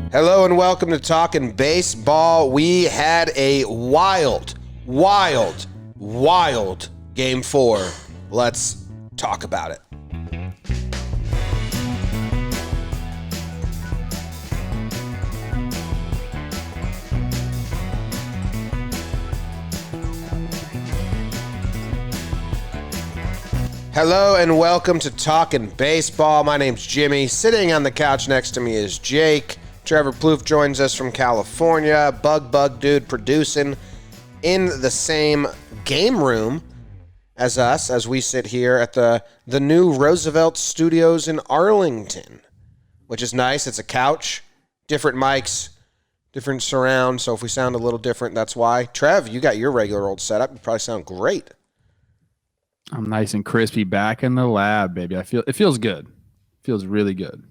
Hello and welcome to Talkin Baseball. We had a wild Game 4. Let's talk about it. Hello and welcome to Talkin Baseball. My name's Jimmy. Sitting on the couch next to me is Jake. Trevor Plouffe joins us from California. Bug dude producing in the same game room as us as we sit here at the new Roosevelt Studios in Arlington, which is nice. It's a couch, different mics, different surround. So if we sound a little different, that's why. Trev, you got your regular old setup. You probably sound great. I'm nice and crispy back in the lab, baby. It feels good. Feels really good.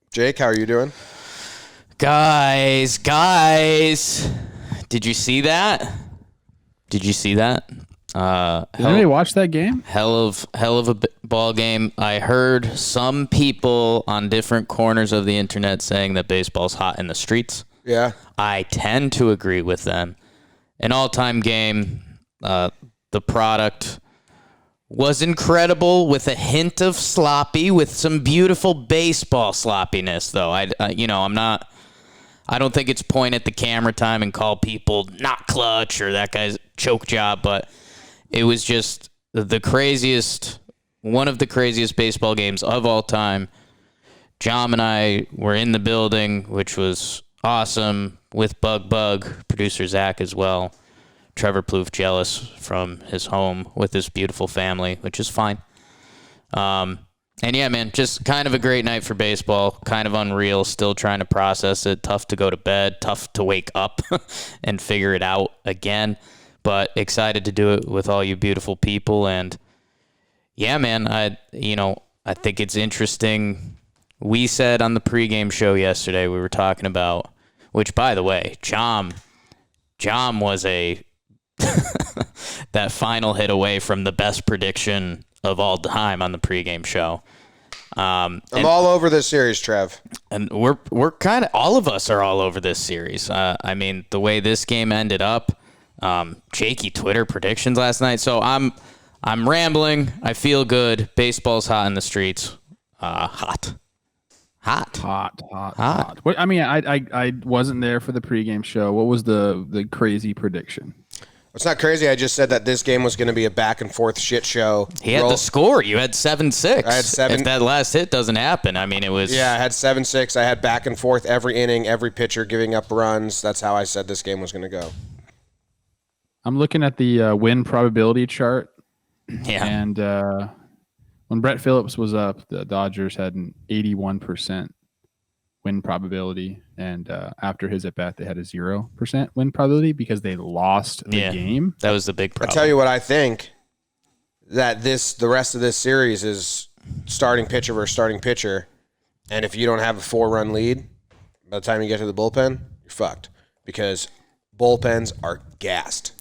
Jake, how are you doing? Guys, did you see that? Did anybody watch that game? Hell of a ball game. I heard some people on different corners of the internet saying that baseball's hot in the streets. Yeah. I tend to agree with them. An all-time game. The product was incredible with a hint of sloppy, with some beautiful baseball sloppiness, though. I don't think it's point at the camera time and call people not clutch or that guy's choke job, but it was just one of the craziest baseball games of all time. Jom and I were in the building, which was awesome, with Bug, producer Zach as well. Trevor Plouffe jealous from his home with his beautiful family, which is fine. And yeah, man, just kind of a great night for baseball. Kind of unreal. Still trying to process it. Tough to go to bed. Tough to wake up and figure it out again. But excited to do it with all you beautiful people. And yeah, man, I think it's interesting. We said on the pregame show yesterday, we were talking about, which by the way, Jom was that final hit away from the best prediction of all time on the pregame show. I'm all over this series, Trev. And we're kind of, all of us are all over this series. I mean, the way this game ended up, Jakey Twitter predictions last night. So I'm rambling. I feel good. Baseball's hot in the streets. Hot. What, I mean, I wasn't there for the pregame show. What was the crazy prediction? It's not crazy. I just said that this game was going to be a back-and-forth shit show. He had the score. You had 7-6. I had 7. If that last hit doesn't happen, I mean, it was... Yeah, I had 7-6. I had back-and-forth every inning, every pitcher giving up runs. That's how I said this game was going to go. I'm looking at the win probability chart. Yeah. And when Brett Phillips was up, the Dodgers had an 81% win probability. And after his at-bat, they had a 0% win probability because they lost the game. That was the big problem. I'll tell you what I think, that the rest of this series is starting pitcher versus starting pitcher. And if you don't have a 4-run lead, by the time you get to the bullpen, you're fucked. Because bullpens are gassed.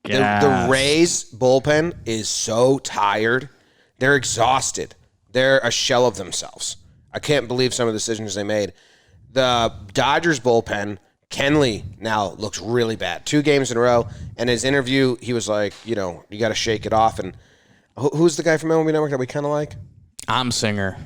The Rays bullpen is so tired. They're exhausted. They're a shell of themselves. I can't believe some of the decisions they made. The Dodgers bullpen, Kenley now looks really bad. 2 games in a row. And his interview, he was like, you got to shake it off. And who's the guy from MLB Network that we kind of like? Singer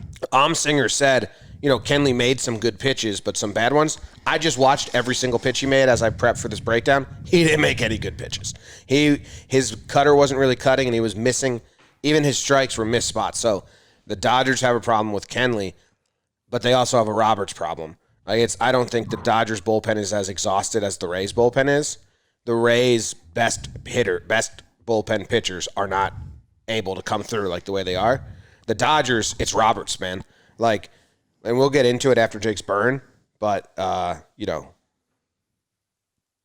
said, Kenley made some good pitches, but some bad ones. I just watched every single pitch he made as I prepped for this breakdown. He didn't make any good pitches. His cutter wasn't really cutting, and he was missing. Even his strikes were missed spots. So the Dodgers have a problem with Kenley, but they also have a Roberts problem. I don't think the Dodgers bullpen is as exhausted as the Rays bullpen is. The Rays' best bullpen pitchers are not able to come through like the way they are. The Dodgers, it's Roberts, man. And we'll get into it after Jake's burn, but I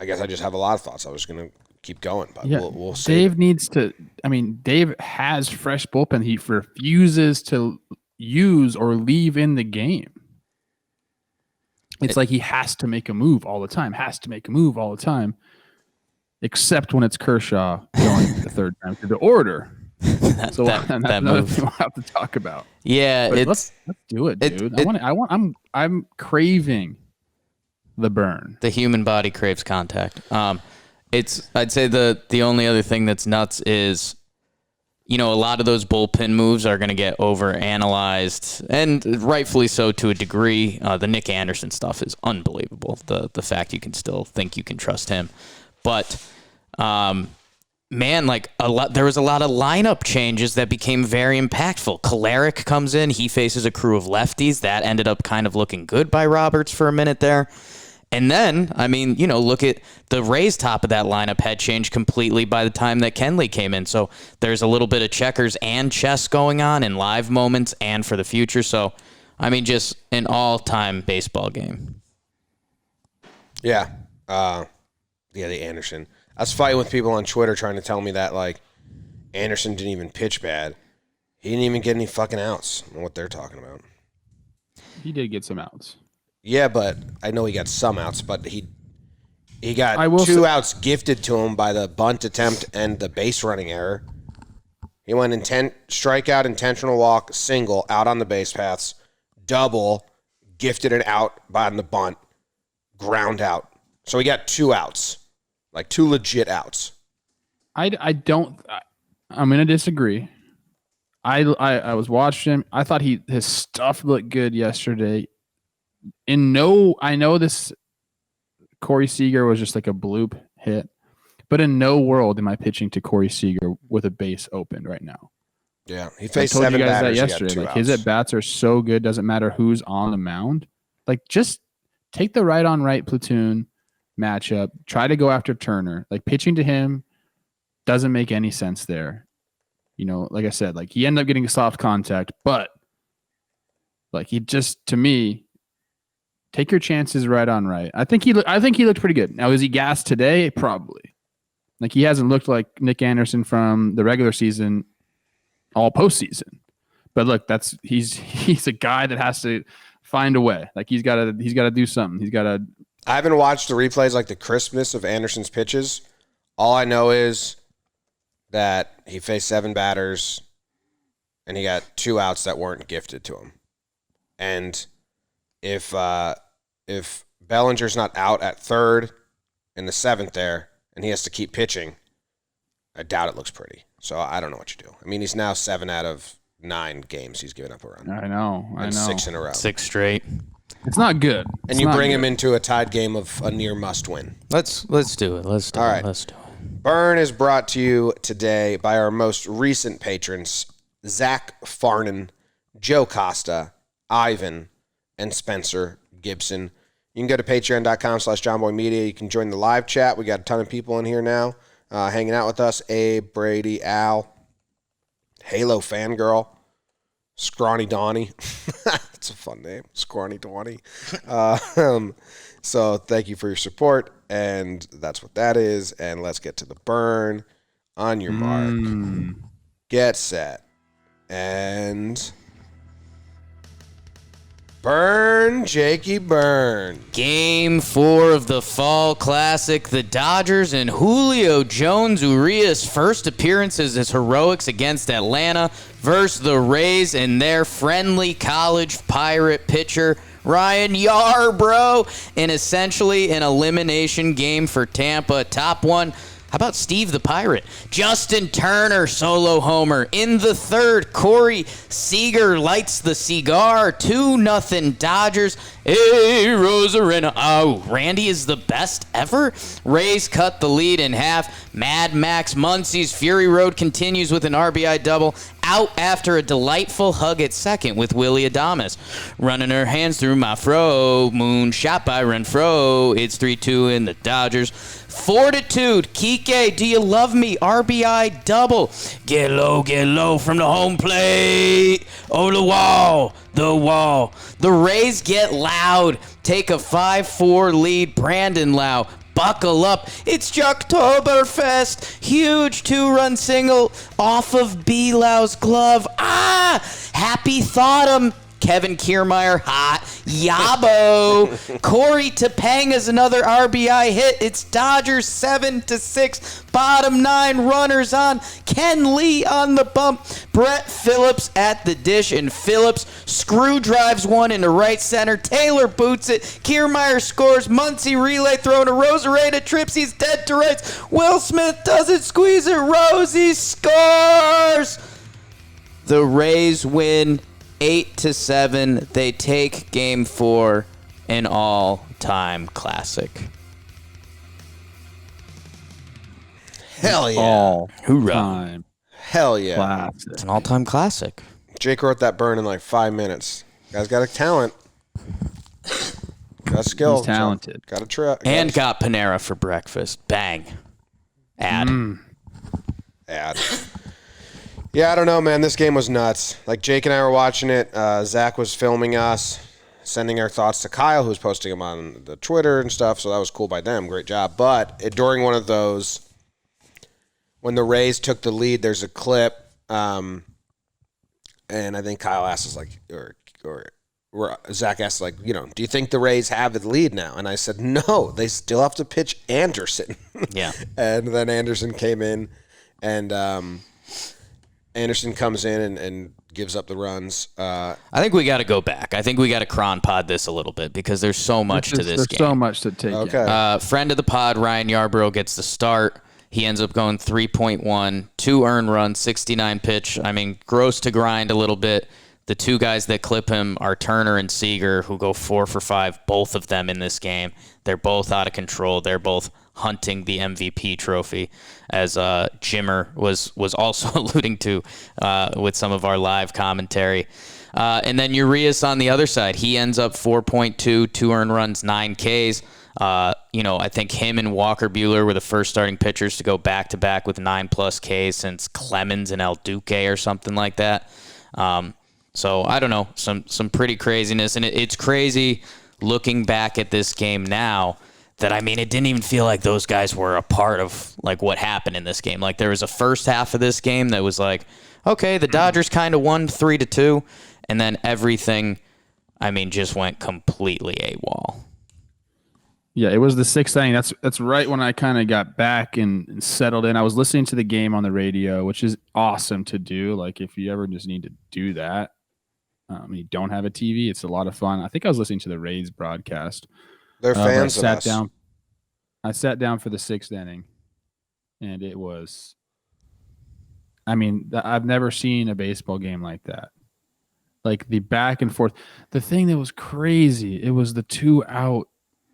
guess I just have a lot of thoughts. I was going to keep going, but we'll see. Dave has fresh bullpen. He refuses to use or leave in the game. It's like he has to make a move all the time, except when it's Kershaw going the third time through the order. So that's another thing we'll have to talk about. Yeah, but let's do it, dude. I'm craving the burn. The human body craves contact. I'd say the only other thing that's nuts is, a lot of those bullpen moves are going to get overanalyzed, and rightfully so to a degree. The Nick Anderson stuff is unbelievable. The fact you can still think you can trust him, but man, there was a lot of lineup changes that became very impactful. Kolarek comes in, he faces a crew of lefties that ended up kind of looking good by Roberts for a minute there. And then, look at the Rays top of that lineup had changed completely by the time that Kenley came in. So there's a little bit of checkers and chess going on in live moments and for the future. So, just an all-time baseball game. Yeah. The Anderson. I was fighting with people on Twitter trying to tell me that, Anderson didn't even pitch bad. He didn't even get any fucking outs. I don't know what they're talking about. He did get some outs. Yeah, but I know he got some outs, but he got two outs gifted to him by the bunt attempt and the base running error. He went strikeout, intentional walk, single, out on the base paths, double, gifted an out by the bunt, ground out. So he got 2 outs. 2 legit outs. I'm going to disagree. I was watching him. I thought his stuff looked good yesterday. I know this Corey Seager was just like a bloop hit, but in no world am I pitching to Corey Seager with a base open right now. Yeah, he faced 7 batters. That yesterday. His at bats are so good. Doesn't matter who's on the mound. Just take the right on right platoon matchup. Try to go after Turner. Pitching to him doesn't make any sense there. Like I said, he ended up getting a soft contact, but he just, to me, take your chances right on right. I think he looked pretty good. Now, is he gassed today? Probably. He hasn't looked like Nick Anderson from the regular season all postseason. But look, he's a guy that has to find a way. He's got to do something. I haven't watched the replays, the crispness of Anderson's pitches. All I know is that he faced 7 batters and he got 2 outs that weren't gifted to him. And if Bellinger's not out at 3rd in the 7th there and he has to keep pitching, I doubt it looks pretty. So I don't know what you do. He's now 7 out of 9 games he's given up a run. I know. 6 in a row. 6 straight. It's not good. And you bring him into a tied game of a near must-win. Let's do it. Let's do it. Burn is brought to you today by our most recent patrons, Zach Farnan, Joe Costa, Ivan, and Spencer Gibson. You can go to patreon.com/JomboyMedia. You can join the live chat. We got a ton of people in here now hanging out with us. Abe, Brady, Al, Halo Fangirl, Scrawny Donnie. That's a fun name, Scrawny Donnie. So thank you for your support, and that's what that is. And let's get to the burn. On your mark, get set, and burn, Jakey, burn. Game 4 of the Fall Classic. The Dodgers and Julio Jones Urias' first appearances as heroics against Atlanta versus the Rays and their friendly college Pirate pitcher, Ryan Yarbrough, in essentially an elimination game for Tampa. Top 1. How about Steve the Pirate? Justin Turner, solo homer. In the 3rd, Corey Seager lights the cigar. 2-0 Dodgers. Hey, Rosarena. Oh, Randy is the best ever? Rays cut the lead in half. Mad Max Muncy's Fury Road continues with an RBI double. Out after a delightful hug at second with Willie Adames. Running her hands through my fro. Moon shot by Renfroe. It's 3-2 in the Dodgers. Fortitude, Kike, do you love me? RBI double. Get low from the home plate. Oh, the wall. The Rays get loud. Take a 5-4 lead. Brandon Lowe. Buckle up. It's Joktoberfest. Huge 2-run single off of B. Lau's glove. Happy thought him. Kevin Kiermaier, hot. Yabo. Corey Topanga's another RBI hit. It's Dodgers 7-6. Bottom 9 runners on. Ken Lee on the bump. Brett Phillips at the dish, and Phillips screw drives one into right center. Taylor boots it. Kiermaier scores. Muncy relay throw to Rosarena. Trips. He's dead to rights. Will Smith doesn't squeeze it. Rosie scores. The Rays win 8-7. They take Game 4, an all-time classic. Hell yeah. All Hoorah. time Hell yeah. classic. It's an all-time classic. Jake wrote that burn in like 5 minutes. Guy's got a talent. Got a skill. He's talented. Got a try. And got Panera for breakfast. Bang. Ad. Ad. Yeah, I don't know, man. This game was nuts. Like, Jake and I were watching it. Zach was filming us, sending our thoughts to Kyle, who's posting them on the Twitter and stuff, so that was cool by them. Great job. But during one of those, when the Rays took the lead, there's a clip, and I think Kyle asked us, like, or Zach asked, like, do you think the Rays have the lead now? And I said, no, they still have to pitch Anderson. Yeah. And then Anderson came in, and Anderson comes in and gives up the runs. I think we got to go back. I think we got to cron pod this a little bit because there's so much to this game. There's so much to take in. Okay. Friend of the pod, Ryan Yarbrough, gets the start. He ends up going 3.1, 2 earned runs, 69 pitch. I mean, gross to grind a little bit. The two guys that clip him are Turner and Seager, who go 4 for 5, both of them in this game. They're both out of control. They're both hunting the MVP trophy, as Jimmer was also alluding to with some of our live commentary. And then Urias on the other side. He ends up 4.2, 2 earned runs, 9 Ks. I think him and Walker Buehler were the first starting pitchers to go back-to-back with 9+ Ks since Clemens and El Duque or something like that. So I don't know, some pretty craziness. And it's crazy looking back at this game now that, I mean, it didn't even feel like those guys were a part of, like, what happened in this game. Like, there was a first half of this game that was like, okay, the Dodgers kind of won 3-2, and then everything, I mean, just went completely AWOL. Yeah, it was the 6th inning. That's right when I kind of got back and settled in. I was listening to the game on the radio, which is awesome to do. Like, if you ever just need to do that, and you don't have a TV, it's a lot of fun. I think I was listening to the Rays broadcast. They're fans of us. I sat down for the 6th inning, and it was, I mean, I've never seen a baseball game like that. Like, the back and forth. The thing that was crazy, it was the 2-out,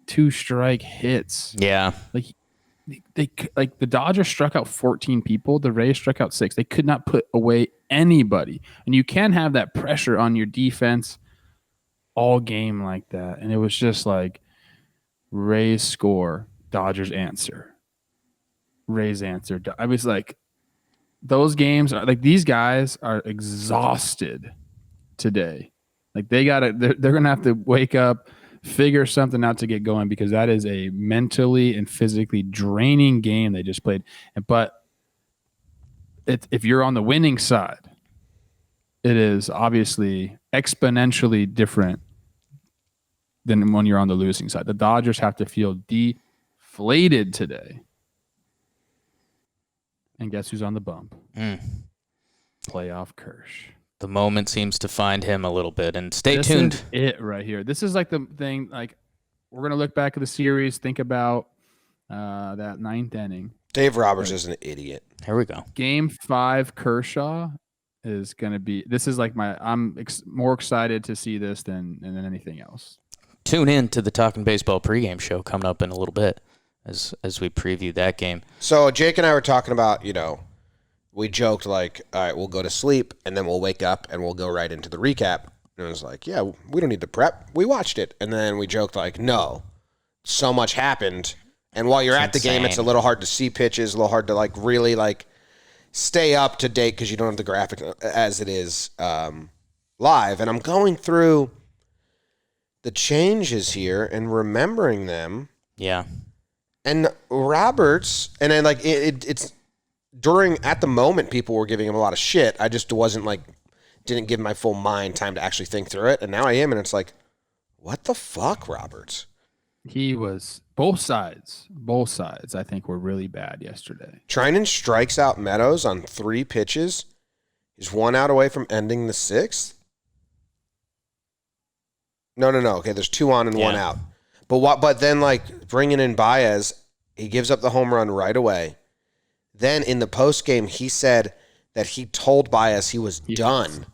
2-strike hits. Yeah. Like the Dodgers struck out 14 people. The Rays struck out 6. They could not put away anybody. And you can have that pressure on your defense all game like that. And it was just like, Rays score, Dodgers answer. Rays answer. I was like, those games are like, these guys are exhausted today. Like, they're going to have to wake up, figure something out to get going, because that is a mentally and physically draining game they just played. But if you're on the winning side, it is obviously exponentially different than when you're on the losing side. The Dodgers have to feel deflated today. And guess who's on the bump? Playoff Kirsch. The moment seems to find him a little bit. And stay This tuned. is it right here. This is like the thing, like, we're going to look back at the series, think about that 9th inning. Dave Roberts is an idiot. Here we go. Game 5 Kershaw is going to be, this is like I'm more excited to see this than anything else. Tune in to the Talkin' Baseball pregame show coming up in a little bit as we preview that game. So Jake and I were talking about, we joked like, all right, we'll go to sleep and then we'll wake up and we'll go right into the recap. And it was like, yeah, we don't need to prep. We watched it. And then we joked like, no, so much happened. And while you're at the game, it's a little hard to see pitches, a little hard to like really like stay up to date because you don't have the graphic as it is live. And I'm going through the changes here and remembering them. Yeah. And Roberts, and then like it's at the moment, people were giving him a lot of shit. I just wasn't like, didn't give my full mind time to actually think through it. And now I am, and it's like, What the fuck, Roberts? He was both sides. Both sides, I think, were really bad yesterday. Trinan strikes out Meadows on 3 pitches. He's 1 out away from ending the 6th. No. Okay, there's 2 on and 1 out. But then, like, bringing in Baez, he gives up the home run right away. Then in the postgame, he said that he told Baez he was done.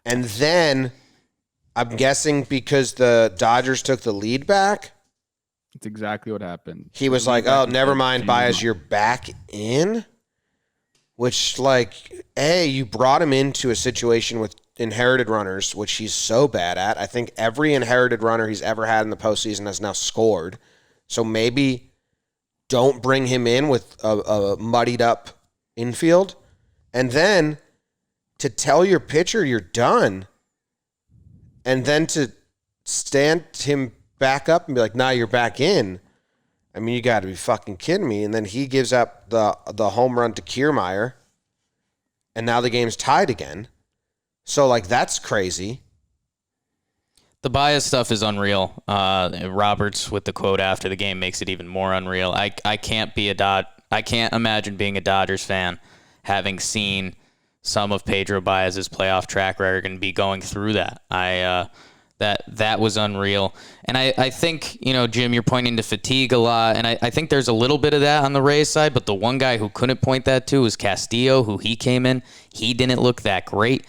And then, I'm guessing because the Dodgers took the lead back, That's exactly what happened. he was like, oh, never mind, Baez, you're back in? Which, like, you brought him into a situation with inherited runners, which he's so bad at. I think every inherited runner he's ever had in the postseason has now scored. So maybe don't bring him in with a muddied up infield. And then to tell your pitcher you're done, and then to stand him back up and be like, nah, you're back in. I mean, you got to be fucking kidding me. And then he gives up the home run to Kiermaier, and now the game's tied again. So, like, that's crazy. The bias stuff is unreal. Roberts with the quote after the game makes it even more unreal. I can't imagine being a Dodgers fan having seen some of Pedro Baez's playoff track record and be going through that. That was unreal. And I think, Jim, you're pointing to fatigue a lot, and I think there's a little bit of that on the Rays side, but the one guy who couldn't point that to was Castillo, who he came in. He didn't look that great.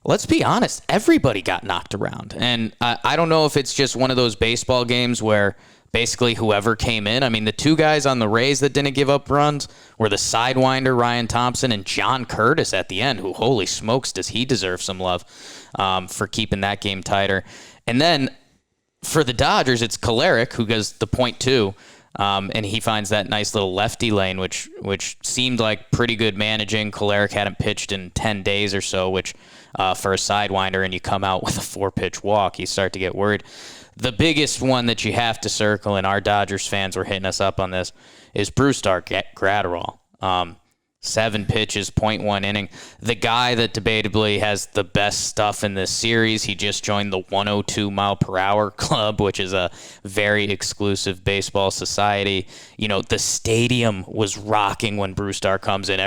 Let's be honest, everybody got knocked around. And I don't know if it's just one of those baseball games where basically whoever came in, I mean, the 2 guys on the Rays that didn't give up runs were the sidewinder Ryan Thompson and John Curtis at the end, who, holy smokes, does he deserve some love for keeping that game tighter. And then for the Dodgers, it's Kolarek who goes the .2, and he finds that nice little lefty lane, which seemed like pretty good managing. Kolarek hadn't pitched in 10 days or so, which for a sidewinder, and you come out with a 4-pitch walk, you start to get worried. The biggest one that you have to circle, and our Dodgers fans were hitting us up on this, is Brusdar Graterol. 7 pitches, 0.1 inning. The guy that debatably has the best stuff in this series, he just joined the 102 mile per hour club, which is a very exclusive baseball society. The stadium was rocking when Brusdar comes in.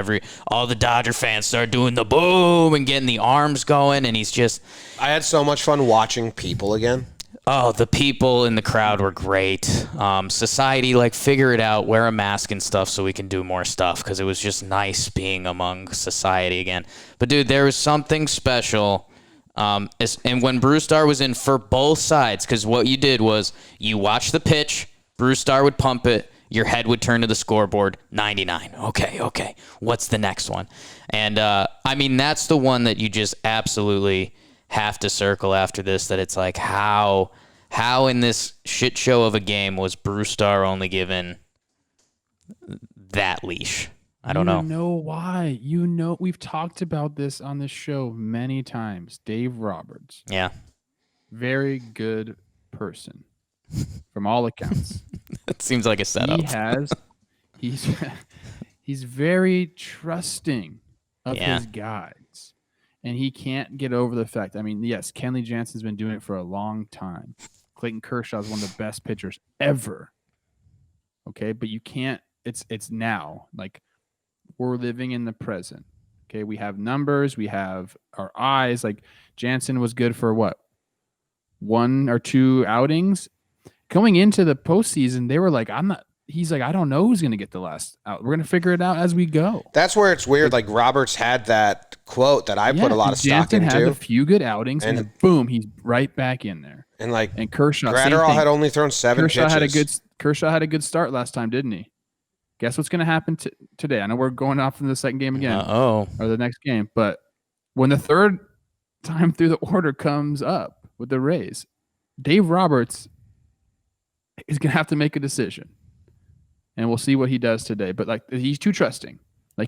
All the Dodger fans start doing the boom and getting the arms going, and he's just... I had so much fun watching people again. Oh, the people in the crowd were great. Society, figure it out, wear a mask and stuff so we can do more stuff, because it was just nice being among society again. But, dude, there was something special. And when Brusdar was in for both sides, because what you did was you watch the pitch, Brusdar would pump it, your head would turn to the scoreboard, 99. Okay. What's the next one? And, that's the one that you just absolutely have to circle after this, that it's like, how in this shit show of a game was Brusdar only given that leash? I don't know. You know why? We've talked about this on this show many times. Dave Roberts. Yeah. Very good person from all accounts. It seems like a setup. He's very trusting of his guys. And he can't get over the fact. I mean, yes, Kenley Jansen's been doing it for a long time. Clayton Kershaw is one of the best pitchers ever. Okay, but you can't. It's now. Like, we're living in the present. Okay, we have numbers. We have our eyes. Like, Jansen was good for what? 1 or 2 outings. Going into the postseason, they were like, He's like, I don't know who's going to get the last out. We're going to figure it out as we go. That's where it's weird. Like, Roberts had that quote that I put a lot of stock into. Jansen had a few good outings, and then boom, he's right back in there. And Kershaw, Graterol had only thrown 7 pitches. Kershaw had a good start last time, didn't he? Guess what's going to happen today? I know we're going off in the second game again, or the next game, but when the third time through the order comes up with the Rays, Dave Roberts is going to have to make a decision. And we'll see what he does today. But, he's too trusting.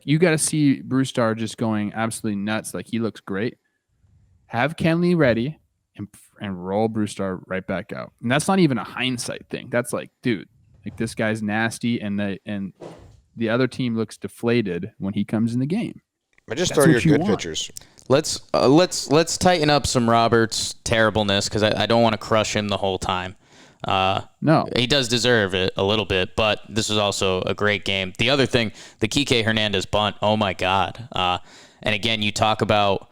You got to see Brusdar just going absolutely nuts. He looks great. Have Kenley ready and roll Brusdar right back out. And that's not even a hindsight thing. That's dude, this guy's nasty, and the other team looks deflated when he comes in the game. But just throw your good pitchers. let's tighten up some Roberts' terribleness because I don't want to crush him the whole time. No, he does deserve it a little bit, but this was also a great game. The other thing, the Kike Hernandez bunt, oh my God. And again, you talk about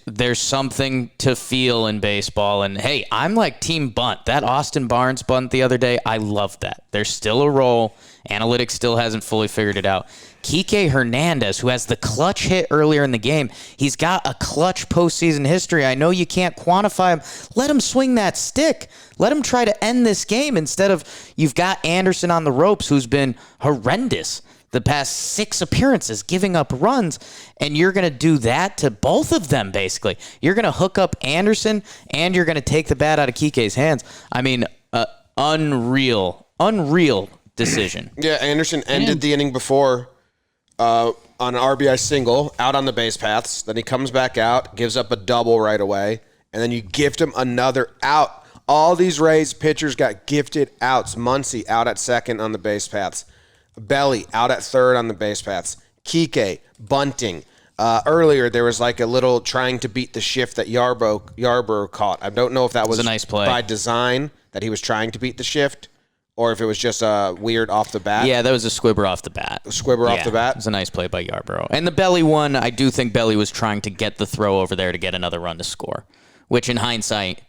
there's something to feel in baseball. And hey, I'm like team bunt. That Austin Barnes bunt the other day, I love that. There's still a role. Analytics still hasn't fully figured it out. Kike Hernandez, who has the clutch hit earlier in the game, he's got a clutch postseason history. I know you can't quantify him. Let him swing that stick. Let him try to end this game instead of you've got Anderson on the ropes, who's been horrendous the past 6 appearances, giving up runs, and you're going to do that to both of them, basically. You're going to hook up Anderson, and you're going to take the bat out of Kike's hands. I mean, unreal decision. Yeah, Anderson ended the inning before on an RBI single out on the base paths. Then he comes back out, gives up a double right away, and then you gift him another out. All these Rays pitchers got gifted outs. Muncy out at second on the base paths. Belly out at third on the base paths. Kike bunting. Earlier, there was like a little trying to beat the shift that Yarbrough caught. I don't know if that was a nice play by design, that he was trying to beat the shift, or if it was just weird off the bat. Yeah, that was a squibber off the bat. Off the bat? It was a nice play by Yarbrough. And the Belly one, I do think Belly was trying to get the throw over there to get another run to score, which in hindsight,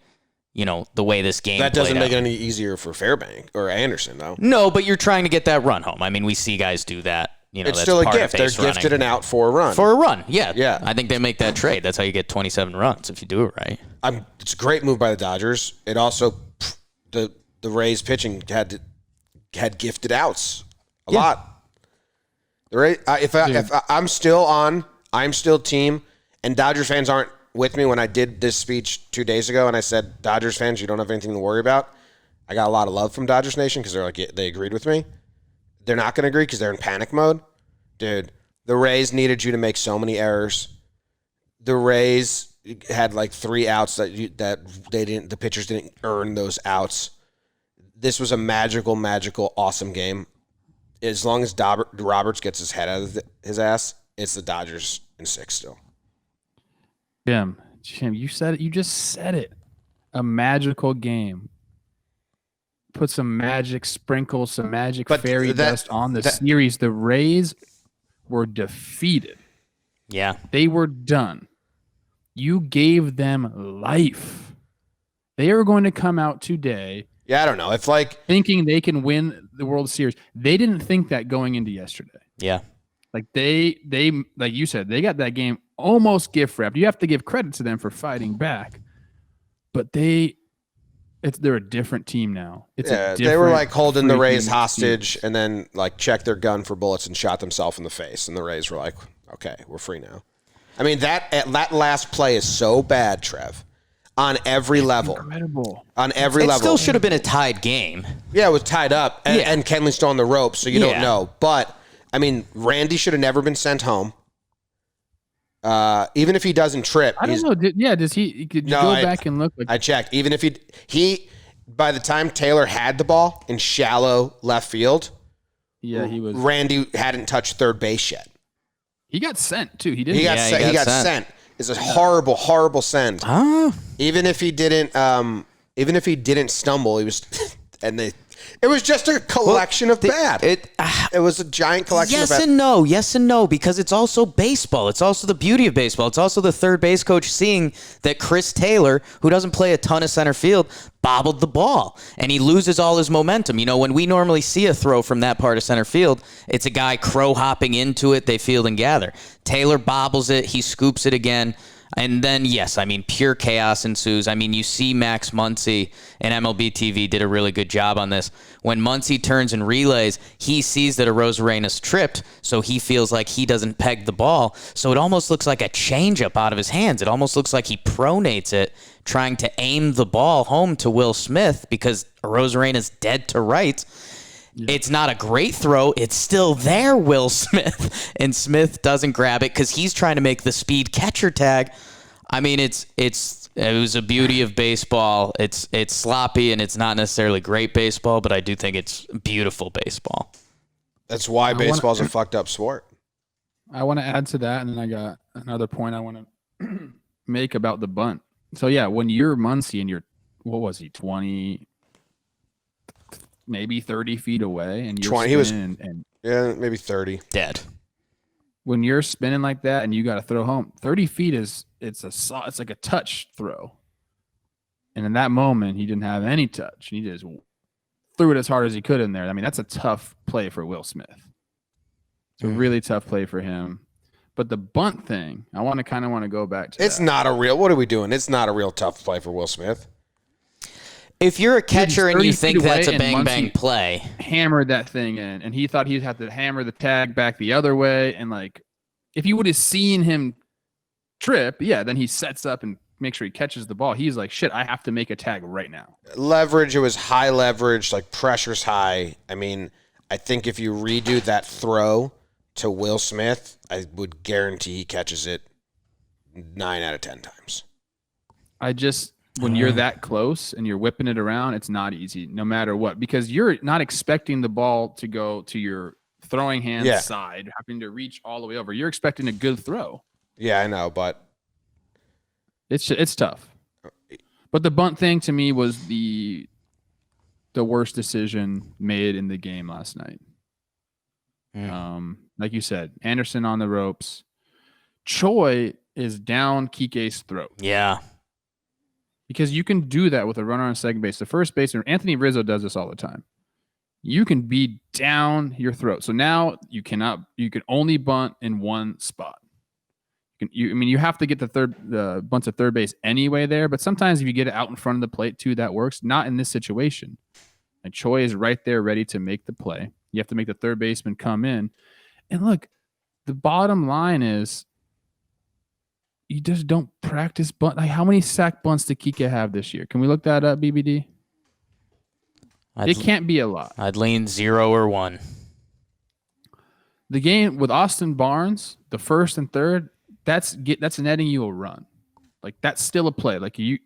the way this game that doesn't played make out. it any easier for Fairbank or Anderson, though. No, but you're trying to get that run home. I mean, we see guys do that. It's that's still a part of gift. They're base running. gifted an out for a run. For a run, yeah. Yeah. I think they make that trade. That's how you get 27 runs if you do it right. It's a great move by the Dodgers. It also, the Rays pitching had gifted outs a lot. The Rays, if I'm still team, and Dodgers fans aren't with me when I did this speech 2 days ago, and I said, Dodgers fans, you don't have anything to worry about. I got a lot of love from Dodgers Nation because they agreed with me. They're not going to agree because they're in panic mode. Dude, the Rays needed you to make so many errors. The Rays had like 3 outs that the pitchers didn't earn those outs. This was a magical, awesome game. As long as Roberts gets his head out of his ass, it's the Dodgers in 6 still. Jim, you said it. You just said it. A magical game. Put some magic sprinkles, some magic fairy dust on the series. The Rays were defeated. Yeah. They were done. You gave them life. They are going to come out today. Yeah, I don't know. It's like thinking they can win the World Series. They didn't think that going into yesterday. Yeah. Like they like you said, they got that game almost gift wrapped. You have to give credit to them for fighting back. But they're a different team now. They were like holding the Rays hostage and then like checked their gun for bullets and shot themselves in the face. And the Rays were like, okay, we're free now. I mean, that last play is so bad, Trev, on every level. Incredible. On every level. It still should have been a tied game. Yeah, it was tied up. And Kenley's still on the ropes, so you don't know. But, I mean, Randy should have never been sent home. Even if he doesn't trip. I don't know. Does he? Could you go back and look? I checked. Even if he, by the time Taylor had the ball in shallow left field, he was. Randy hadn't touched third base yet. He got sent too. He didn't. He got sent. It's a horrible send. Even if he didn't stumble, he was, It was just a collection of bad. It was a giant collection of bad. Yes and no, because it's also baseball. It's also the beauty of baseball. It's also the third base coach seeing that Chris Taylor, who doesn't play a ton of center field, bobbled the ball, and he loses all his momentum. When we normally see a throw from that part of center field, it's a guy crow hopping into it, they field and gather. Taylor bobbles it, he scoops it again. And then, pure chaos ensues. You see Max Muncy and MLB TV did a really good job on this. When Muncy turns and relays, he sees that Arozarena's tripped, so he feels like he doesn't peg the ball. So it almost looks like a changeup out of his hands. It almost looks like he pronates it, trying to aim the ball home to Will Smith because Arozarena's dead to rights. It's not a great throw. It's still there, Will Smith. And Smith doesn't grab it because he's trying to make the speed catcher tag. It was a beauty of baseball. It's sloppy and it's not necessarily great baseball, but I do think it's beautiful baseball. That's why baseball's a fucked up sport. I want to add to that, and then I got another point I want to make about the bunt. So yeah, when you're Muncy and you're, what was he, 20, maybe 30 feet away, and you're 20, he was- spinning and Yeah, maybe 30. Dead. when you're spinning like that and you got to throw home, 30 feet it's like a touch throw. And in that moment, he didn't have any touch. He just threw it as hard as he could in there. I mean, that's a tough play for Will Smith. It's a really tough play for him. But the bunt thing, I want to go back to. It's that. not a real. What are we doing? It's not a real tough play for Will Smith. If you're a catcher and you 30 think feet that's a away and bang Muncy play, hammered that thing in, and he thought he'd have to hammer the tag back the other way. And like, if you would have seen him trip, yeah, then he sets up and makes sure he catches the ball. He's like, shit, I have to make a tag right now. Leverage. It was high leverage. Like pressure's high. I mean, I think if you redo that throw to Will Smith, I would guarantee he catches it 9 out of 10 times. When you're that close and you're whipping it around, it's not easy, no matter what, because you're not expecting the ball to go to your throwing hand side, having to reach all the way over. You're expecting a good throw. Yeah, I know, but It's tough. But the bunt thing to me was the worst decision made in the game last night. Like you said, Anderson on the ropes. Choi is down Kike's throat. yeah. Because you can do that with a runner on second base. The first baseman, Anthony Rizzo, does this all the time. You can be down your throat. So now you can only bunt in one spot. You have to get the bunt to third base anyway there, but sometimes if you get it out in front of the plate too, that works. Not in this situation. And Choi is right there ready to make the play. You have to make the third baseman come in. And look, the bottom line is you just don't practice bunt. Like, how many sack bunts did Kike have this year? Can we look that up, BBD? It can't be a lot. I'd lean 0 or 1. The game with Austin Barnes, the first and third, that's netting you a run. Like, that's still a play. Like, if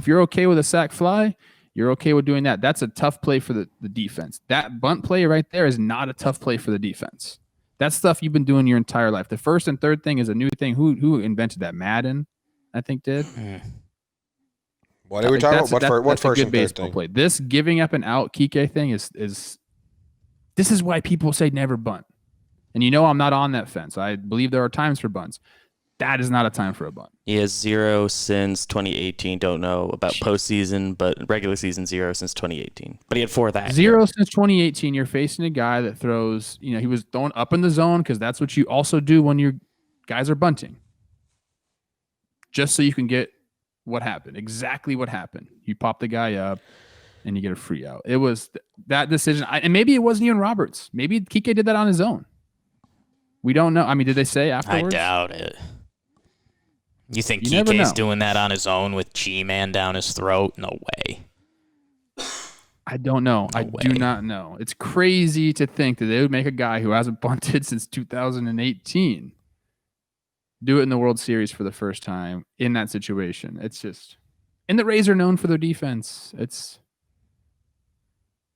you're okay with a sack fly, you're okay with doing that. That's a tough play for the defense. That bunt play right there is not a tough play for the defense. That's stuff you've been doing your entire life. The first and third thing is a new thing. Who invented that? Madden, I think, did. What are we talking about? What first a good and third baseball thing? play? This giving up an out Kike thing is this is why people say never bunt. And I'm not on that fence. I believe there are times for bunts. That is not a time for a bunt. He has 0 since 2018. Don't know about postseason, but regular season 0 since 2018. But he had 4 that 0 year. since 2018. You're facing a guy that throws, he was throwing up in the zone because that's what you also do when your guys are bunting. Just so you can get what happened. Exactly what happened. You pop the guy up and you get a free out. It was that decision. And maybe it wasn't even Roberts. Maybe Kike did that on his own. We don't know. I mean, did they say afterwards? I doubt it. You think You never Kike's know. doing that on his own with G-Man down his throat? No way. I don't know. I do way. not know. It's crazy to think that they would make a guy who hasn't bunted since 2018 do it in the World Series for the first time in that situation. It's just, and the Rays are known for their defense.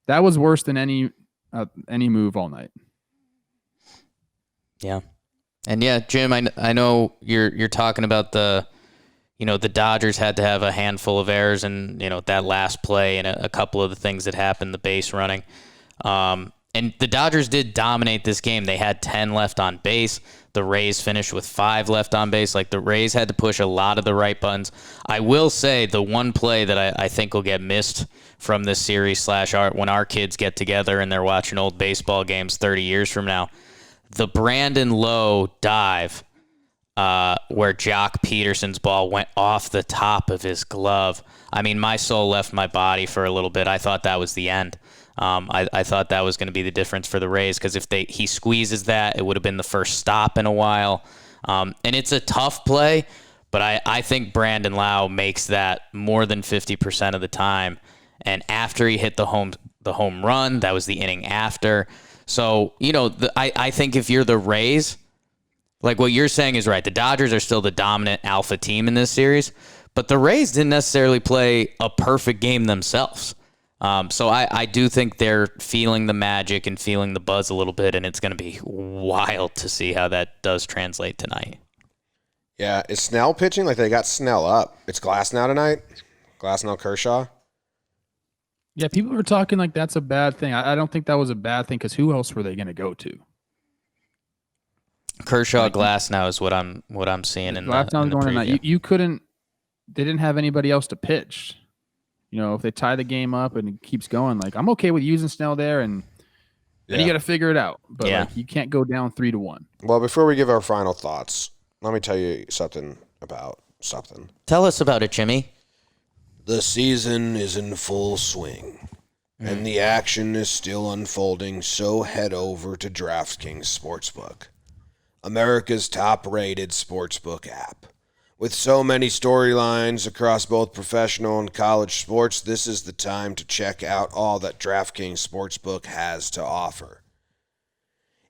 That was worse than any move all night. Yeah. And yeah, Jim, I know you're talking about the Dodgers had to have a handful of errors and, that last play and a couple of the things that happened, the base running. And the Dodgers did dominate this game. They had 10 left on base. The Rays finished with 5 left on base. Like, the Rays had to push a lot of the right buttons. I will say the one play that I think will get missed from this series when our kids get together and they're watching old baseball games 30 years from now, the Brandon Lowe dive where Jock Peterson's ball went off the top of his glove. I mean, my soul left my body for a little bit. I thought that was the end. I thought that was going to be the difference for the Rays because if he squeezes that, it would have been the first stop in a while. And it's a tough play, but I think Brandon Lowe makes that more than 50% of the time. And after he hit the home run, that was the inning after. So, I think if you're the Rays, like what you're saying is right. The Dodgers are still the dominant alpha team in this series, but the Rays didn't necessarily play a perfect game themselves. So I do think they're feeling the magic and feeling the buzz a little bit, and it's going to be wild to see how that does translate tonight. Yeah, is Snell pitching? Like they got Snell up. It's Glasnow tonight. Glasnow Kershaw. Yeah, people were talking like that's a bad thing. I don't think that was a bad thing because who else were they going to go to? Kershaw Glass now is what I'm seeing in the going preview. tonight. You couldn't. They didn't have anybody else to pitch. You know, if they tie the game up and it keeps going, like I'm okay with using Snell there, and then you got to figure it out. But like, you can't go down 3-1. Well, before we give our final thoughts, let me tell you something about something. Tell us about it, Jimmy. The season is in full swing, and the action is still unfolding, so head over to DraftKings Sportsbook, America's top-rated sportsbook app. With so many storylines across both professional and college sports, this is the time to check out all that DraftKings Sportsbook has to offer.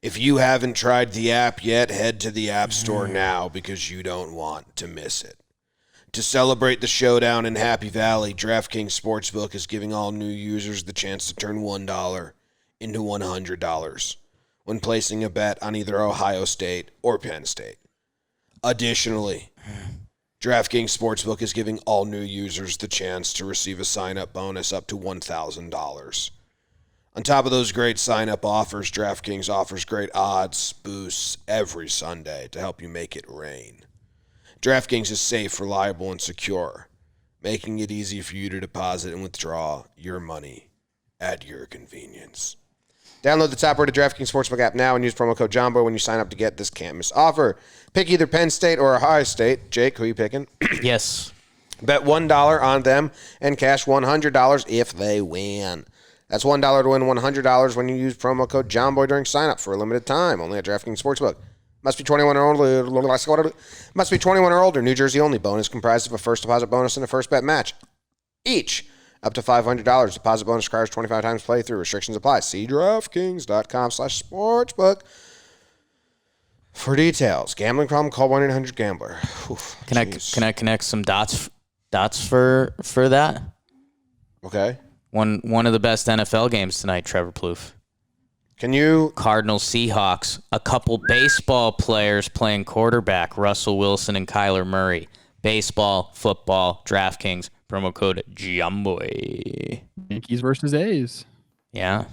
If you haven't tried the app yet, head to the App Store now because you don't want to miss it. To celebrate the showdown in Happy Valley, DraftKings Sportsbook is giving all new users the chance to turn $1 into $100 when placing a bet on either Ohio State or Penn State. Additionally, DraftKings Sportsbook is giving all new users the chance to receive a sign-up bonus up to $1,000. On top of those great sign-up offers, DraftKings offers great odds boosts every Sunday to help you make it rain. DraftKings is safe, reliable, and secure, making it easy for you to deposit and withdraw your money at your convenience. Download the top-rated DraftKings Sportsbook app now and use promo code Jomboy when you sign up to get this can't-miss offer. Pick either Penn State or Ohio State. Jake, who are you picking? Yes. Bet $1 on them and cash $100 if they win. That's $1 to win $100 when you use promo code Jomboy during sign-up for a limited time, only at DraftKings Sportsbook. Must be 21 or older. Must be 21 or older. New Jersey only. Bonus comprised of a first deposit bonus and a first bet match. Each up to $500. Deposit bonus requires 25 times playthrough. Restrictions apply. See DraftKings.com/sportsbook for details. Gambling problem? Call 1-800-GAMBLER. Can I connect some dots for that? Okay. One of the best NFL games tonight, Trevor Plouffe. Can you? Cardinals, Seahawks, a couple baseball players playing quarterback, Russell Wilson and Kyler Murray. Baseball, football, DraftKings, promo code Jomboy. Yankees versus A's. Yeah.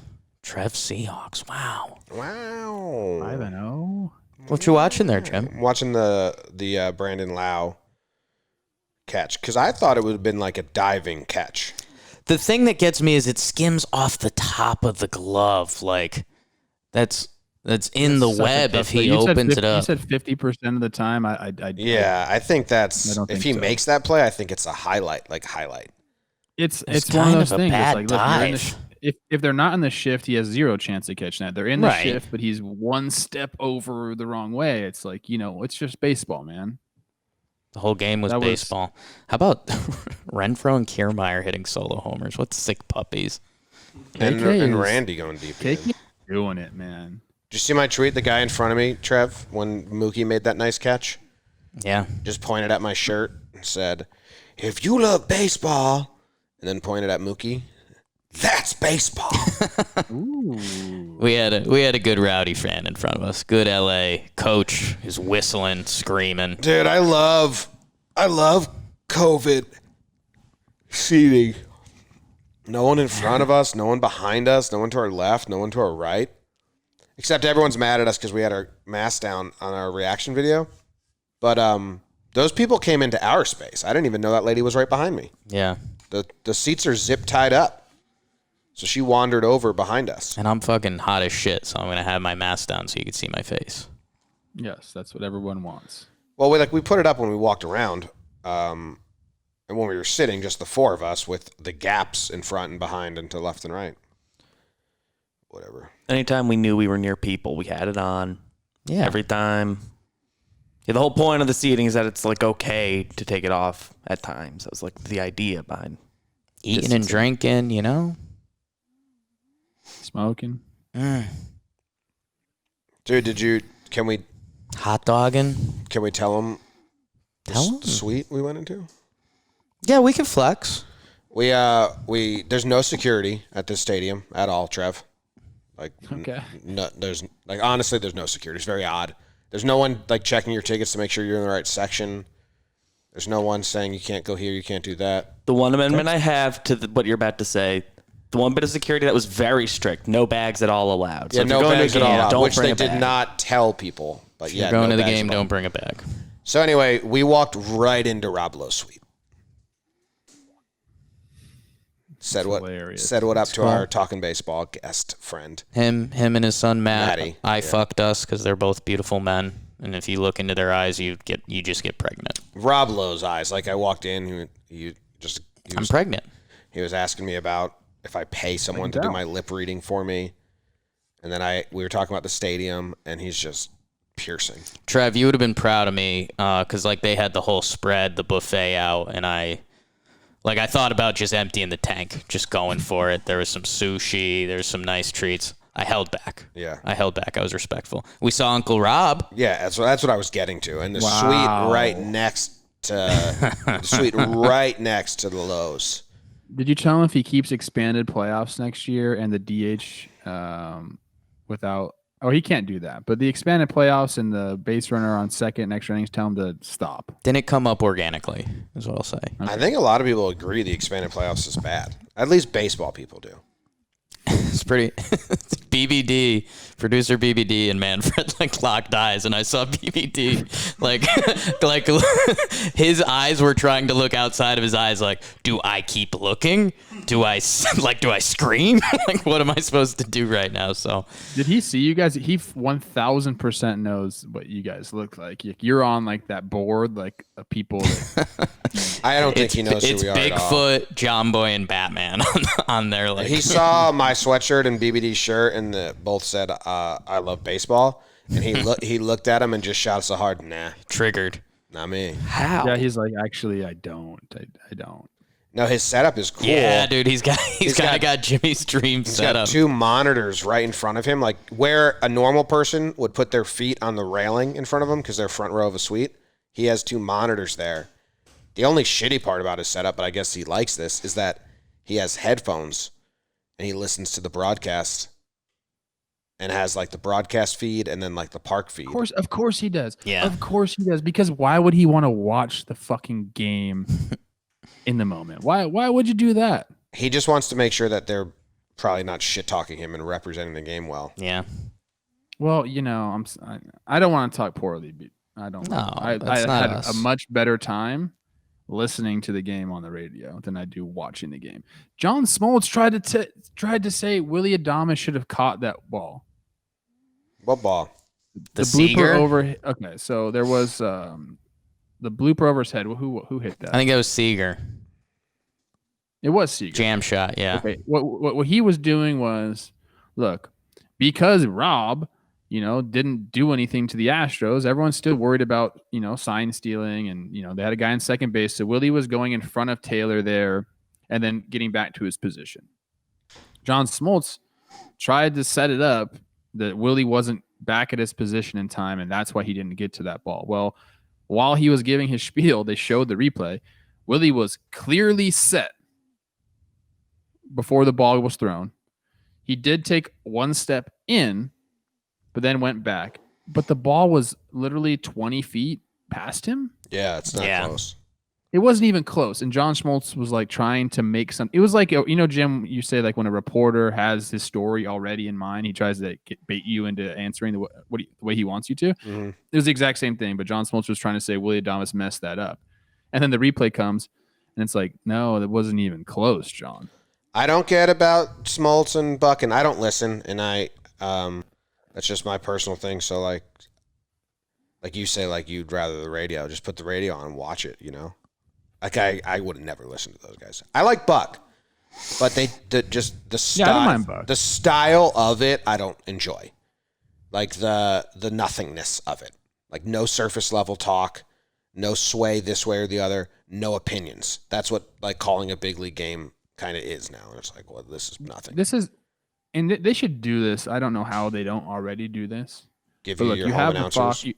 Trev Seahawks. Wow. 5-0. What you watching there, Jim? I'm watching the Brandon Lowe catch because I thought it would have been like a diving catch. The thing that gets me is it skims off the top of the glove. Like, that's in the web if he opens it up. You said 50% of the time. I think that's don't if think he so. makes that play, I think it's a highlight. It's It's one of kind those of a things. bad It's like, look, you're in the dive. if they're not in the shift, he has zero chance of catching that. They're in the Right. shift, but he's one step over the wrong way. It's like, it's just baseball, man. The whole game was baseball. How about Renfroe and Kiermaier hitting solo homers? What sick puppies. And KK is- Randy going deep. Kike doing it, man. Did you see my tweet? The guy in front of me, Trev, when Mookie made that nice catch, Yeah. just pointed at my shirt and said, "If you love baseball," and then pointed at Mookie. That's baseball. Ooh. We had a good rowdy fan in front of us. Good LA coach is whistling, screaming. Dude, I love COVID seating. No one in front of us, no one behind us, no one to our left, no one to our right. Except everyone's mad at us because we had our mask down on our reaction video. But those people came into our space. I didn't even know that lady was right behind me. Yeah. The seats are zip tied up. So she wandered over behind us. And I'm fucking hot as shit, so I'm going to have my mask down so you can see my face. Yes, that's what everyone wants. Well, we put it up when we walked around. And when we were sitting, just the four of us with the gaps in front and behind and to left and right. Whatever. Anytime we knew we were near people, we had it on. Yeah. Every time. Yeah, the whole point of the seating is that it's like okay to take it off at times. That was like the idea behind Eating and drinking, Smoking. Dude, can we Hot dogging. tell them Tell 'em? the suite we went into? Yeah, we can flex. We there's no security at this stadium at all, Trev. Like, Okay. no, there's like honestly, there's no security. It's very odd. There's no one like checking your tickets to make sure you're in the right section. There's no one saying you can't go here, you can't do that. The one amendment I have to what you're about to say, the one bit of security that was very strict, no bags at all allowed. So Yeah, if you're no going to a bags at game, all, don't which bring they a did bag. not tell people. But yeah, Going no to the bags game, at all. don't bring a bag. So anyway, we walked right into Rob Lowe's suite. Said hilarious. what up to cool. our Talking Baseball guest friend. Him and his son Matt. Matty, I yeah. fucked us because they're both beautiful men, and if you look into their eyes, you just get pregnant. Rob Lowe's eyes. Like I walked in, he I'm was pregnant. he was asking me about if I pay someone to do my lip reading for me, and then we were talking about the stadium, and he's just piercing. Trev, you would have been proud of me because like they had the whole spread, the buffet out, and I thought about just emptying the tank, just going for it. There was some sushi, there's some nice treats. I held back. Yeah. I held back. I was respectful. We saw Uncle Rob. Yeah, that's what I was getting to, and the suite right next to the Lowe's. Did you tell him if he keeps expanded playoffs next year and the DH without? Oh, he can't do that. But the expanded playoffs and the base runner on second next innings, tell him to stop. Didn't come up organically, is what I'll say. I think a lot of people agree the expanded playoffs is bad. At least baseball people do. It's pretty. BBD, producer BBD and Manfred like locked eyes, and I saw BBD like his eyes were trying to look outside of his eyes. Like, do I keep looking? Do I scream? Like, what am I supposed to do right now? So, did he see you guys? He 1000% knows what you guys look like. You're on like that board, like people. I don't think he knows who it's we are at all. Bigfoot, Jomboy, and Batman on there. Like He saw my sweatshirt and BBD's shirt, and both said, "I love baseball." And he looked at him and just shouted so hard, "Nah, triggered. not me." How? Yeah, he's like, actually, I don't. I don't. No, his setup is cool. Yeah, dude, he's kind of got Jimmy's dream He's set got up. 2 monitors right in front of him, like where a normal person would put their feet on the railing in front of him because they're front row of a suite. He has 2 monitors there. The only shitty part about his setup, but I guess he likes this, is that he has headphones and he listens to the broadcast and has like the broadcast feed and then like the park feed. Of course he does. Yeah. Of course he does. Because why would he want to watch the fucking game in the moment? Why would you do that? He just wants to make sure that they're probably not shit talking him and representing the game well. Yeah. Well, I don't want to talk poorly. But I don't. No, I that's not had us. a much better time listening to the game on the radio than I do watching the game. John Smoltz tried to say Willie Adames should have caught that ball. What ball? The blooper Seager? over. Okay, so there was the blooper over his head. Who hit that? I think that was Seager. It was Seager. Jam shot, yeah. Okay. What he was doing was, look, because Rob, didn't do anything to the Astros, everyone's still worried about, sign stealing, and they had a guy in second base. So Willie was going in front of Taylor there and then getting back to his position. John Smoltz tried to set it up that Willie wasn't back at his position in time, and that's why he didn't get to that ball. Well, while he was giving his spiel, they showed the replay. Willie was clearly set before the ball was thrown. He did take one step in, but then went back. But the ball was literally 20 feet past him. Yeah, it's not Yeah. close. It wasn't even close. And John Schmaltz was like trying to make some. It was like, Jim, you say like when a reporter has his story already in mind, he tries to bait you into answering the way he wants you to. Mm-hmm. It was the exact same thing, but John Smoltz was trying to say Willie Adames messed that up. And then the replay comes, and it's like, no, that wasn't even close, John. I don't get about Smoltz and Buck, and I don't listen, and that's just my personal thing. So like you say, like you'd rather the radio, just put the radio on and watch it, Like I would never listen to those guys. I like Buck, but the style, I don't mind Buck. The style of it, I don't enjoy. Like the nothingness of it, like no surface level talk, no sway this way or the other, no opinions. That's what like calling a big league game kind of is now. And it's like, well, this is nothing. And they should do this. I don't know how they don't already do this. Give But you look, your you home have the announcers.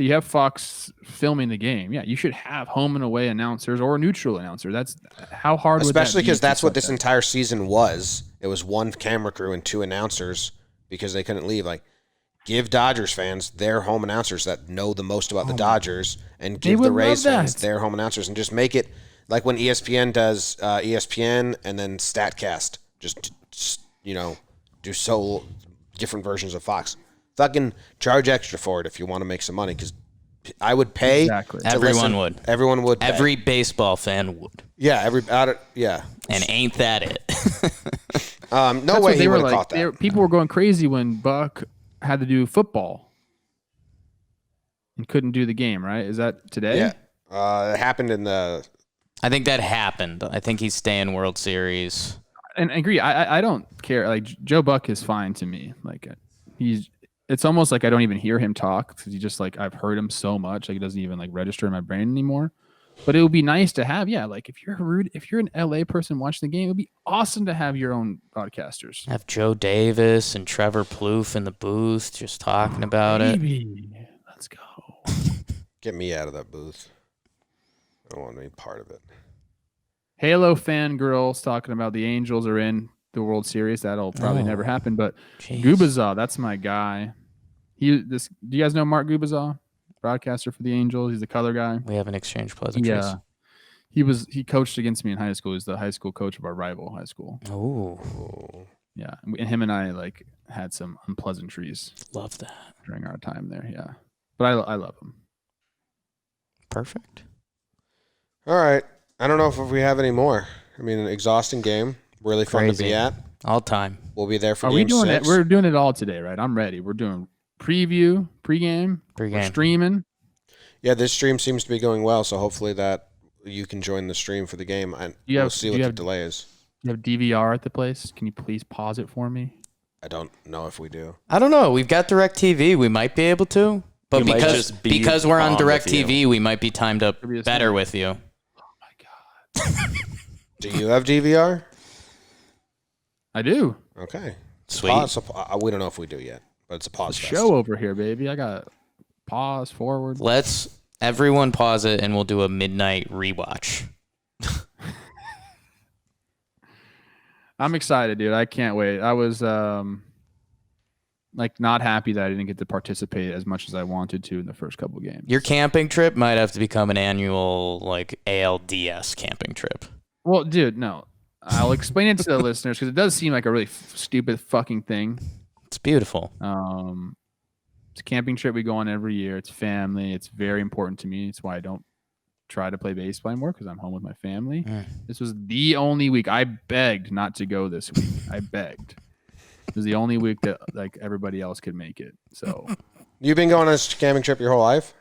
you have Fox filming the game. Yeah, you should have home and away announcers or a neutral announcer. That's how hard would that be? Especially because that's what this entire season was. It was one camera crew and 2 announcers because they couldn't leave. Like, give Dodgers fans their home announcers that know the most about the Dodgers, and give the Rays fans their home announcers, and just make it like when ESPN does ESPN and then StatCast. Just do so different versions of Fox. Fucking charge extra for it if you want to make some money, because I would pay. Exactly. Everyone would. Everyone would. Pay. Every baseball fan would. Yeah. Yeah. And ain't that it? No That's way they he were would have like. caught that. People were going crazy when Buck had to do football and couldn't do the game. Right? Is that today? Yeah. It happened in the. I think that happened. I think he's staying World Series. And I agree. I don't care. Like, Joe Buck is fine to me. Like, it's almost like I don't even hear him talk, because he just, like, I've heard him so much, like, it doesn't even, like, register in my brain anymore. But it would be nice to have, like, if you're an LA person watching the game, it would be awesome to have your own broadcasters. Have Joe Davis and Trevor Plouffe in the booth just talking about it. Let's go. Get me out of that booth. I don't want any part of it. Halo fangirls talking about the Angels are in the World Series. That'll probably never happen. But Gubazov, that's my guy. Do you guys know Mark Gubazov, broadcaster for the Angels? He's the color guy. We have an exchange pleasantries. Yeah, he coached against me in high school. He's the high school coach of our rival high school. Oh, yeah, and him and I like had some unpleasantries. Love that during our time there. Yeah, but I love him. Perfect. All right. I don't know if we have any more. I mean, an exhausting game. Really fun to be at. All time. We'll be there for Are game we doing 6. it? We're doing it all today, right? I'm ready. We're doing pregame. We're streaming. Yeah, this stream seems to be going well, so hopefully that you can join the stream for the game. We'll see what the delay is. You have DVR at the place? Can you please pause it for me? I don't know if we do. I don't know. We've got DirecTV. We might be able to. But because we're on DirecTV, we might be timed up better with you. Do you have DVR? I do. Okay. Sweet. We don't know if we do yet, but it's a pause fest. Show over here, baby. I got pause, forward. Let's everyone pause it, and we'll do a midnight rewatch. I'm excited, dude. I can't wait. I was not happy that I didn't get to participate as much as I wanted to in the first couple games. Your camping trip might have to become an annual ALDS camping trip. Well, dude, no. I'll explain it to the listeners, because it does seem like a really stupid fucking thing. It's beautiful. It's a camping trip we go on every year. It's family. It's very important to me. It's why I don't try to play baseball anymore, because I'm home with my family. This was the only week I begged not to go this week. I begged. It was the only week that like everybody else could make it. So you've been going on this camping trip your whole life?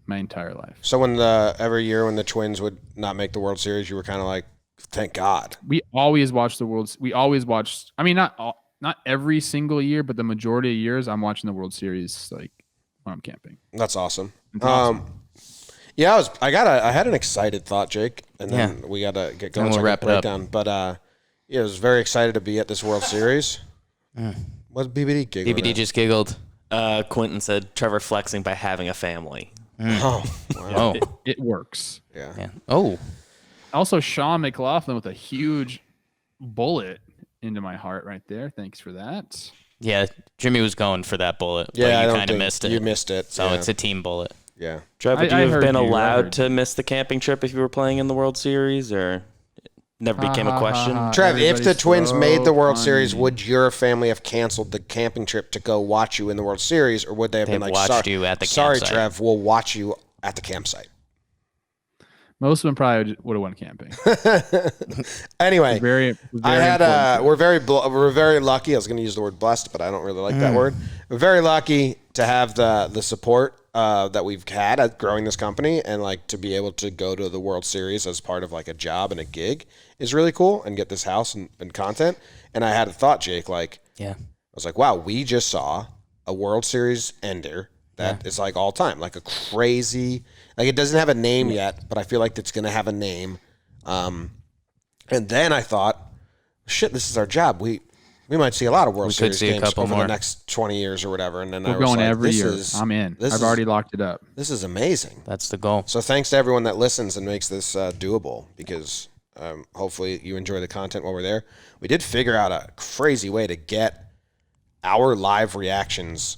My entire life. So every year when the Twins would not make the World Series, you were kind of like, thank God. We always watch the World. We always watch. I mean, not every single year, but the majority of years, I'm watching the World Series like when I'm camping. That's awesome. Yeah, I had an excited thought, Jake, and then we got to get going. And we'll wrap it up. But I was very excited to be at this World Series. What's BBD giggling BBD at? just giggled. Quentin said Trevor flexing by having a family. Oh, wow. It works. Yeah. Oh. Also, Sean McLaughlin with a huge bullet into my heart right there. Thanks for that. Yeah, Jimmy was going for that bullet. Yeah, but you kind of missed it. You missed it. So it's a team bullet. Yeah. Trevor, would you have been allowed to miss the camping trip if you were playing in the World Series, or never became a question? Trev, if the Twins made the World Series, would your family have canceled the camping trip to go watch you in the World Series, or would they have been like, watched you at the sorry, campsite. Trev, we'll watch you at the campsite? Most of them probably would have went camping. Anyway, we're very lucky. I was going to use the word blessed, but I don't really like that word. We're very lucky to have the support that we've had at growing this company, and like to be able to go to the World Series as part of like a job and a gig is really cool, and get this house and content. And I had a thought, Jake, I was like, wow, we just saw a World Series ender that is like all time, like a crazy, like it doesn't have a name yet, but I feel like it's going to have a name. And then I thought, shit, this is our job. We might see a lot of World We could Series see a games couple over more. the next 20 years or whatever. And then We're going every year. I'm in. I've already locked it up. This is amazing. That's the goal. So thanks to everyone that listens and makes this doable, because hopefully you enjoy the content while we're there. We did figure out a crazy way to get our live reactions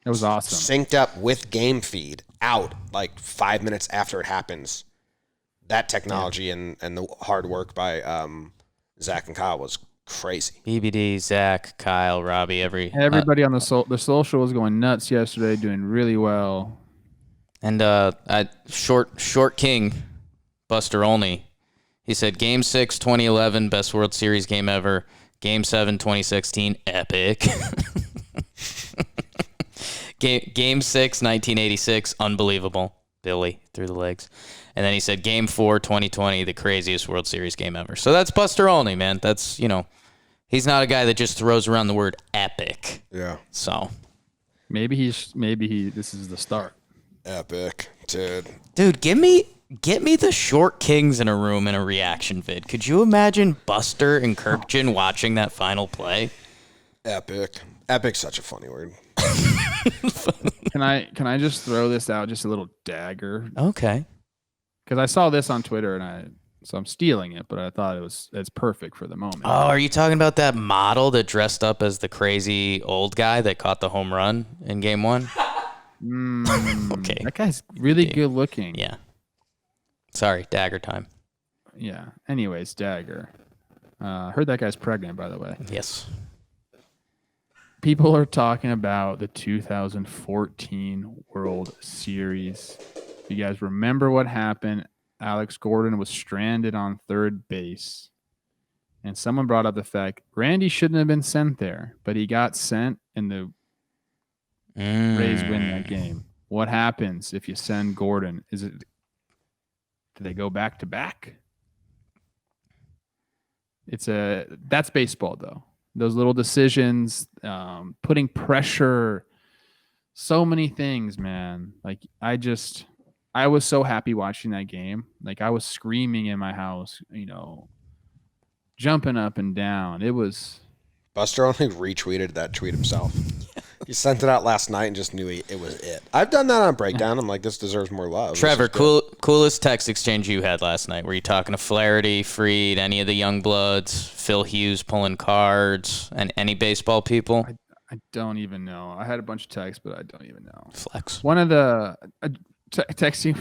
It was awesome. synced up with game feed out like 5 minutes after it happens. That technology and the hard work by Zach and Kyle was crazy. BBD, Zach, Kyle, Robbie, Everybody on the social was going nuts yesterday, doing really well. and Short King, Buster Olney. He said, Game 6, 2011, best World Series game ever. Game 7, 2016, epic. Game 6, 1986, unbelievable. Billy through the legs. And then he said, Game 4, 2020, the craziest World Series game ever. So that's Buster Olney, man. That's, he's not a guy that just throws around the word epic. Yeah. So Maybe this is the start. Epic, dude. Dude, get me the Short Kings in a room in a reaction vid. Could you imagine Buster and Kirkjian watching that final play? Epic. Epic's such a funny word. Can I just throw this out, just a little dagger? Okay. Because I saw this on Twitter so I'm stealing it, but I thought it's perfect for the moment. Oh, are you talking about that model that dressed up as the crazy old guy that caught the home run in Game 1? Okay. That guy's really good looking. Yeah. Sorry, dagger time. Yeah. Anyways, dagger. Heard that guy's pregnant, by the way. Yes. People are talking about the 2014 World Series. If you guys remember what happened, Alex Gordon was stranded on third base. And someone brought up the fact Randy shouldn't have been sent there, but he got sent and the Rays win that game. What happens if you send Gordon? Do they go back to back? That's baseball though. Those little decisions, putting pressure, so many things, man. Like I was so happy watching that game. Like I was screaming in my house, jumping up and down. It was. Buster only retweeted that tweet himself. He sent it out last night and just knew it was it. I've done that on Breakdown. I'm like, this deserves more love. Trevor, coolest text exchange you had last night. Were you talking to Flaherty, Fried, any of the young bloods, Phil Hughes pulling cards, and any baseball people? I don't even know. I had a bunch of texts, but I don't even know. Flex. One of the texting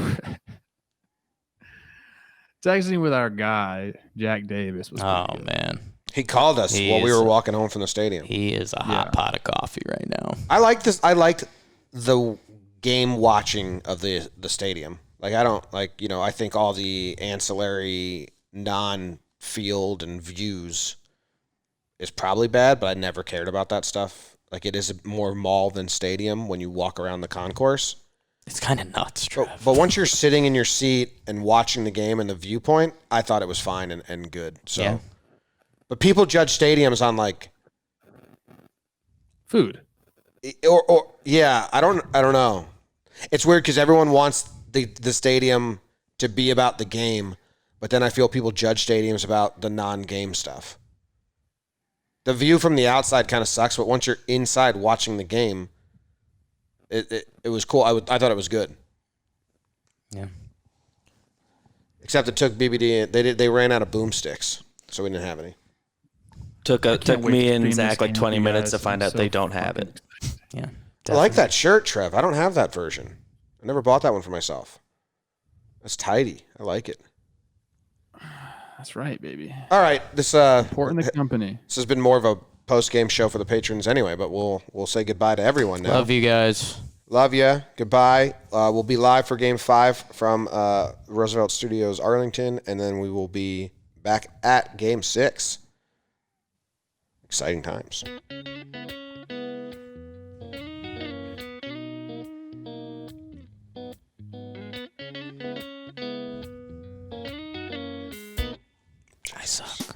with our guy Jack Davis was. Oh good. man, he called us while we were walking home from the stadium. He is a hot pot of coffee right now. I like this. I liked the game watching of the stadium. Like I don't like I think all the ancillary non-field and views is probably bad, but I never cared about that stuff. Like it is more mall than stadium when you walk around the concourse. It's kind of nuts, Trev. But once you're sitting in your seat and watching the game and the viewpoint, I thought it was fine and good. So, yeah. But people judge stadiums on like food, or yeah, I don't know. It's weird because everyone wants the stadium to be about the game, but then I feel people judge stadiums about the non-game stuff. The view from the outside kind of sucks, but once you're inside watching the game, it was cool. I thought it was good. Yeah. Except it took BBD. They ran out of boomsticks, so we didn't have any. Took me and Zach like 20 minutes to find out they don't have it. Yeah. I like that shirt, Trev. I don't have that version. I never bought that one for myself. That's tidy. I like it. That's right, baby. All right, this Supporting the company. This has been more of a post-game show for the patrons anyway, but we'll say goodbye to everyone now. Love you guys. Love ya. Goodbye. We'll be live for Game 5 from Roosevelt Studios, Arlington, and then we will be back at Game 6. Exciting times. I suck.